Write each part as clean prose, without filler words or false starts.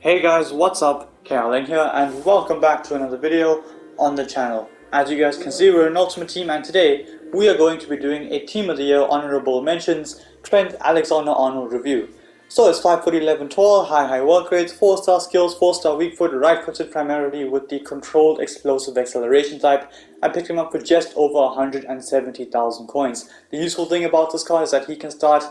Hey guys, what's up? Caroline here and welcome back to another video on the channel. As you guys can see, we're an Ultimate Team and today we are going to be doing a Team of the Year Honorable Mentions Trent Alexander-Arnold review. So it's 5'11" tall, high work rates, 4-star skills, 4-star weak foot, right footed primarily with the controlled explosive acceleration type. I picked him up for just over 170,000 coins. The useful thing about this card is that he can start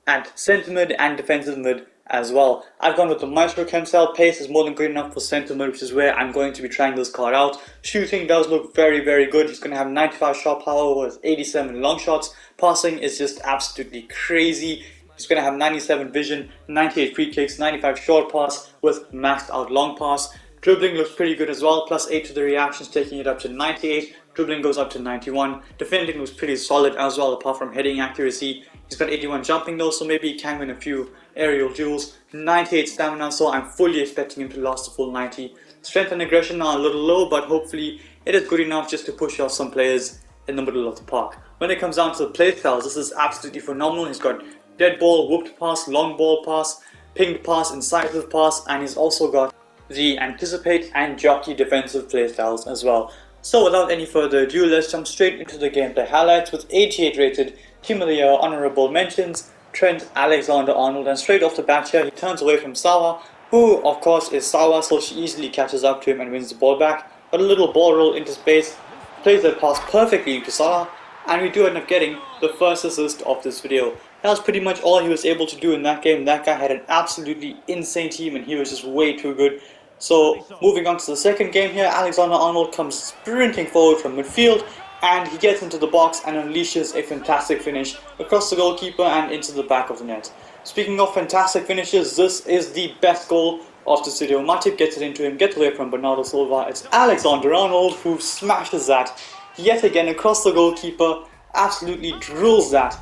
at centre mid and defensive mid as well. I've gone with the Maestro Chem style. Pace is more than good enough for centre mid, which is where I'm going to be trying this card out. Shooting does look very good. He's going to have 95 shot power with 87 long shots. Passing is just absolutely crazy. He's going to have 97 vision, 98 free kicks, 95 short pass with maxed out long pass. Dribbling looks pretty good as well, plus 8 to the reactions, taking it up to 98. Dribbling goes up to 91. Defending looks pretty solid as well, apart from heading accuracy. He's got 81 jumping though, so maybe he can win a few aerial duels. 98 stamina, so I'm fully expecting him to last the full 90. Strength and aggression are a little low, but hopefully it is good enough just to push off some players in the middle of the park. When it comes down to the play styles, this is absolutely phenomenal. He's got dead ball, whooped pass, long ball pass, pinged pass, incisive pass, and he's also got the anticipate and jockey defensive playstyles as well. So without any further ado, let's jump straight into the gameplay highlights with 88 rated Team of the Year Honorable Mentions Trent Alexander-Arnold. And straight off the bat here, he turns away from Sawa, who of course is Sawa, so she easily catches up to him and wins the ball back. But a little ball roll into space, plays that pass perfectly into Sawa, and we do end up getting the first assist of this video. That was pretty much all he was able to do in that game. That guy had an absolutely insane team and he was just way too good. So moving on to the second game here, Alexander-Arnold comes sprinting forward from midfield and he gets into the box and unleashes a fantastic finish across the goalkeeper and into the back of the net. Speaking of fantastic finishes, this is the best goal of this video. Matip gets it into him, gets away from Bernardo Silva. It's Alexander-Arnold who smashes that yet again across the goalkeeper, absolutely drills that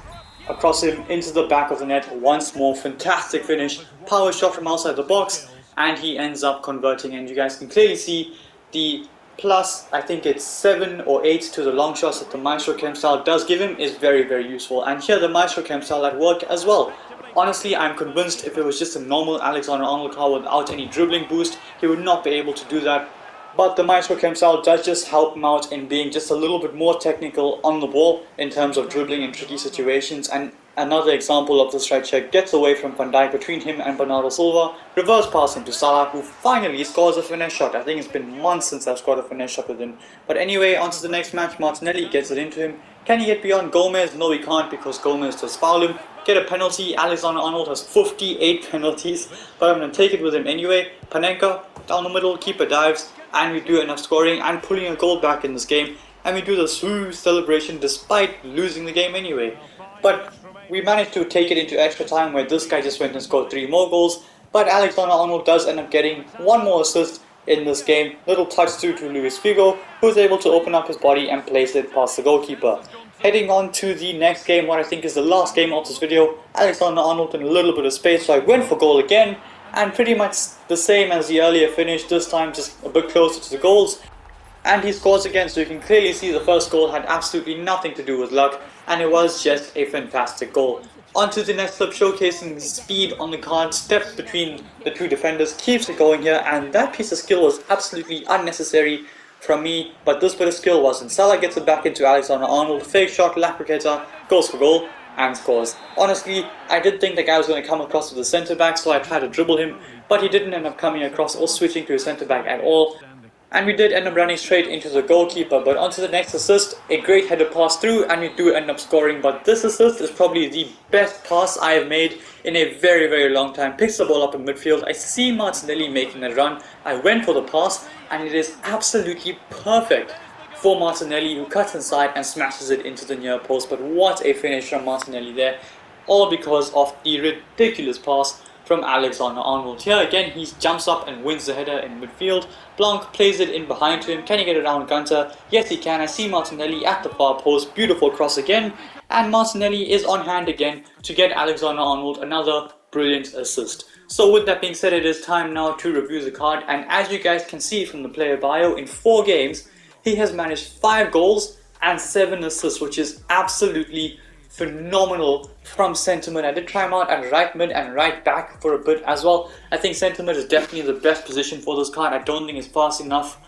across him into the back of the net once more. Fantastic finish, power shot from outside the box, and he ends up converting, and you guys can clearly see the plus, I think it's 7 or 8 to the long shots that the Maestro Chem style does give him is very useful. And here the Maestro Chem style at work as well. Honestly, I'm convinced if it was just a normal Alexander-Arnold card without any dribbling boost, he would not be able to do that. But the Maestro Chem style does just help him out in being just a little bit more technical on the ball in terms of dribbling in tricky situations. And another example of this right check, gets away from Van Dijk between him and Bernardo Silva, reverse passing to Salah, who finally scores a finesse shot. I think it's been months since I've scored a finesse shot with him. But anyway, on to the next match. Martinelli gets it into him. Can he get beyond Gomez? No, he can't, because Gomez does foul him. Get a penalty. Alexander-Arnold has 58 penalties, but I'm going to take it with him anyway. Panenka down the middle, keeper dives, and we do end up scoring and pulling a goal back in this game. And we do the swoo celebration despite losing the game anyway. But we managed to take it into extra time where this guy just went and scored 3 more goals. But Alexander-Arnold does end up getting 1 more assist in this game. Little touch through to Luis Figo, who's able to open up his body and place it past the goalkeeper. Heading on to the next game, what I think is the last game of this video. Alexander-Arnold in a little bit of space, so I went for goal again. And pretty much the same as the earlier finish, this time just a bit closer to the goals. And he scores again, so you can clearly see the first goal had absolutely nothing to do with luck, and it was just a fantastic goal. On to the next clip, showcasing the speed on the card, steps between the 2 defenders, keeps it going here, and that piece of skill was absolutely unnecessary from me, but this bit of skill wasn't. Salah gets it back into Alexander-Arnold, fake shot, Lacriqueta, goes for goal, and scores. Honestly, I did think the guy was going to come across to the centre back, so I tried to dribble him, but he didn't end up coming across or switching to a centre back at all. And we did end up running straight into the goalkeeper. But onto the next assist, a great header pass through, and we do end up scoring. But this assist is probably the best pass I have made in a very long time. Picks the ball up in midfield. I see Martinelli making a run. I went for the pass, and it is absolutely perfect for Martinelli, who cuts inside and smashes it into the near post. But what a finish from Martinelli there, all because of the ridiculous pass from Alexander-Arnold. Here again, he jumps up and wins the header in midfield. Blanc plays it in behind him. Can he get it around Gunter? Yes, he can. I see Martinelli at the far post. Beautiful cross again. And Martinelli is on hand again to get Alexander-Arnold another brilliant assist. So with that being said, it is time now to review the card. And as you guys can see from the player bio, in 4 games, he has managed 5 goals and 7 assists, which is absolutely phenomenal from centre mid. I did try him out at right mid and right back for a bit as well. I think centre mid is definitely the best position for this card. I don't think it's fast enough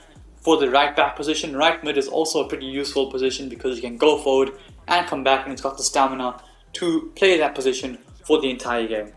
for the right back position. Right mid is also a pretty useful position because you can go forward and come back, and it's got the stamina to play that position for the entire game.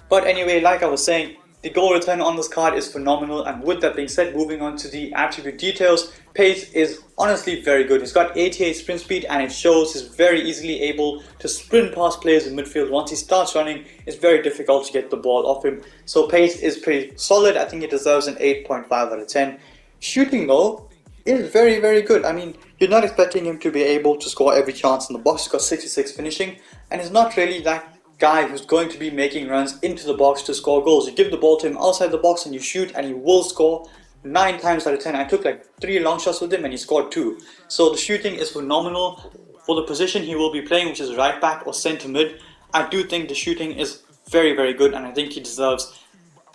But anyway, like I was saying, the goal return on this card is phenomenal, and with that being said, moving on to the attribute details, pace is honestly very good. He's got 88 sprint speed, and it shows he's very easily able to sprint past players in midfield. Once he starts running, it's very difficult to get the ball off him. So pace is pretty solid. I think he deserves an 8.5 out of 10. Shooting though is very, very good. I mean, you're not expecting him to be able to score every chance in the box. He's got 66 finishing, and he's not really that guy who's going to be making runs into the box to score goals. You give the ball to him outside the box and you shoot, and he will score 9 times out of 10. I took like 3 long shots with him and he scored 2. So the shooting is phenomenal. For the position he will be playing, which is right back or centre mid, I do think the shooting is very, very good, and I think he deserves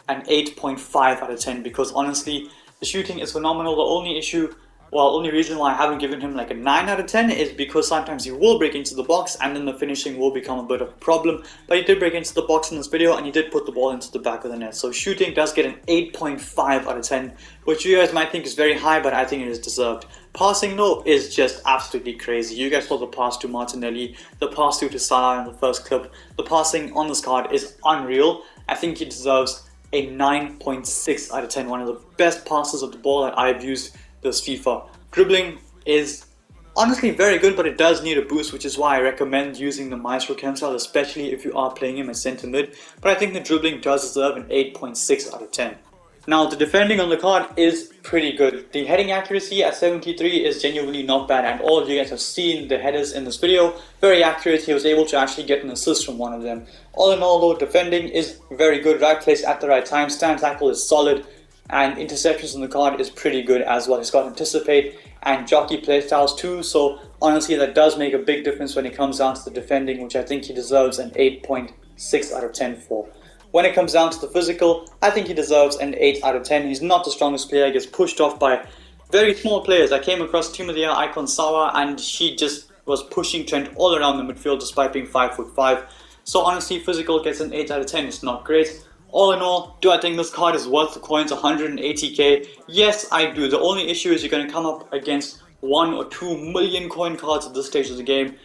an 8.5 out of 10 because honestly, the shooting is phenomenal. The only reason why I haven't given him like a 9 out of 10 is because sometimes he will break into the box and then the finishing will become a bit of a problem. But he did break into the box in this video and he did put the ball into the back of the net. So shooting does get an 8.5 out of 10, which you guys might think is very high, but I think it is deserved. Passing though is just absolutely crazy. You guys saw the pass to Martinelli, the pass to Salah in the first clip. The passing on this card is unreal. I think he deserves a 9.6 out of 10. One of the best passes of the ball that I've used this FIFA. Dribbling is honestly very good, but it does need a boost, which is why I recommend using the Maestro Chem style, especially if you are playing him as centre mid. But I think the dribbling does deserve an 8.6 out of 10. Now the defending on the card is pretty good. The heading accuracy at 73 is genuinely not bad, and all of you guys have seen the headers in this video. Very accurate. He was able to actually get an assist from one of them. All in all though, defending is very good. Right place at the right time. Stand tackle is solid, and interceptions on the card is pretty good as well. He's got anticipate and jockey playstyles too, so honestly that does make a big difference when it comes down to the defending, which I think he deserves an 8.6 out of 10 for. When it comes down to the physical, I think he deserves an 8 out of 10. He's not the strongest player. He gets pushed off by very small players. I came across Team of the Year icon Sawa, and she just was pushing Trent all around the midfield despite being 5'5". So honestly, physical gets an 8 out of 10. It's not great. All in all, do I think this card is worth the coins 180k? Yes, I do. The only issue is you're going to come up against 1 or 2 million coin cards at this stage of the game.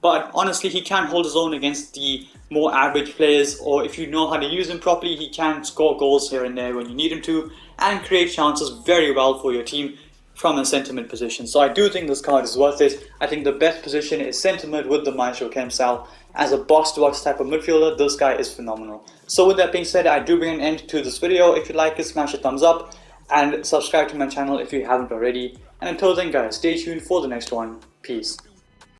But honestly, he can hold his own against the more average players, or if you know how to use him properly, he can score goals here and there when you need him to, and create chances very well for your team from a centre mid position. So I do think this card is worth it. I think the best position is centre mid with the Maestro Chem style. As a box-to-box type of midfielder, this guy is phenomenal. So with that being said, I do bring an end to this video. If you like it, smash a thumbs up and subscribe to my channel if you haven't already. And until then guys, stay tuned for the next one. Peace.